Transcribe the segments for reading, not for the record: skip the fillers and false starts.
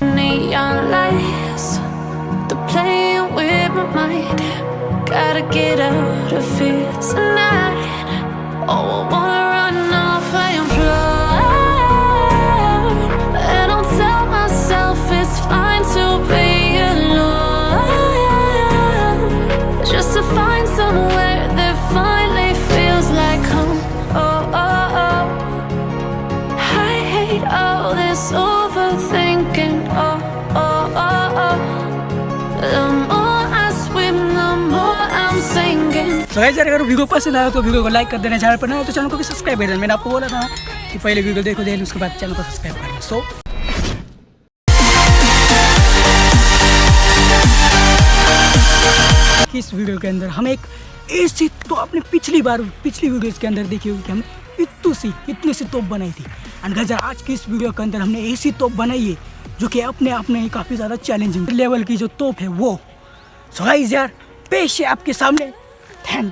Neon lights, they're playing with my mind. Gotta get out of here tonight. Oh, I wanna run off and fly. And I'll tell myself it's fine to be alone, just to find somewhere that finally feels like home. Oh, oh, oh. I hate all this overthinking. Oh, oh, oh, oh. The more I swim, the more I'm sinking. तो guys अगर video पसंद आया तो video को like कर देना, channel पर नया हो तो चैनल को भी सब्सक्राइब कर देना। मैंने आपको बोला था कि पहले वीडियो देखो देन उसके बाद चैनल को सब्सक्राइब करना। सो इस वीडियो के अंदर हम एक ऐसी, तो आपने पिछली वीडियोस के अंदर देखी होगी कि हम इतनी सी तोप बनाई थी। एंड गाइस आज की इस वीडियो के अंदर हमने ऐसी तोप बनाई है जो कि अपने आप में ही काफ़ी ज़्यादा चैलेंजिंग लेवल की जो तोप है वो। सो गाइस यार पेश है आपके सामने ठन।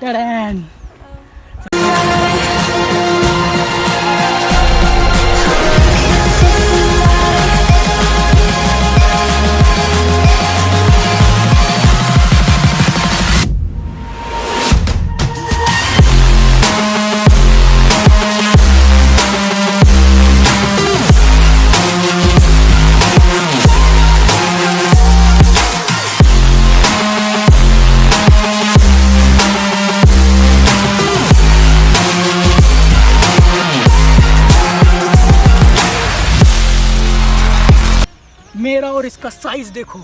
मेरा और इसका साइज देखो।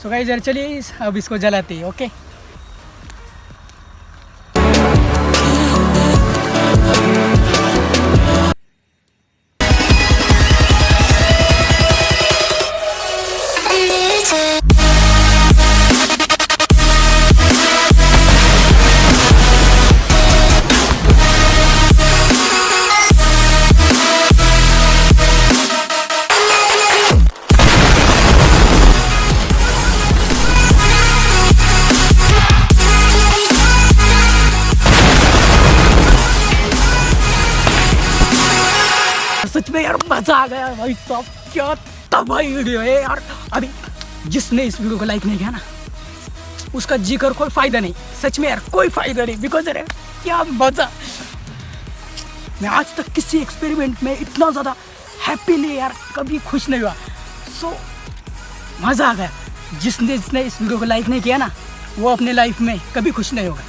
सो गाइस यार चलिए अब इसको जलाते हैं। ओके सच में यार मजा आ गया भाई साहब, क्या तबाही वीडियो है यार। अभी जिसने इस वीडियो को लाइक नहीं किया ना उसका जी कर कोई फायदा नहीं, सच में यार कोई फायदा नहीं। बिकॉज अरे क्या मजा, मैं आज तक किसी एक्सपेरिमेंट में इतना ज़्यादा हैप्पीली यार कभी खुश नहीं हुआ। सो मज़ा आ गया। जिसने इस वीडियो को लाइक नहीं किया ना वो अपने लाइफ में कभी खुश नहीं होगा,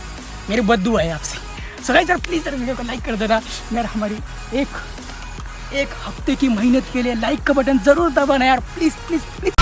मेरी बद्दुआ है आपसे। सो गाइस यार प्लीज़ यार वीडियो को लाइक कर देना यार। हमारी एक हफ्ते की मेहनत के लिए लाइक का बटन ज़रूर दबाना यार, प्लीज़ प्लीज़ प्लीज़।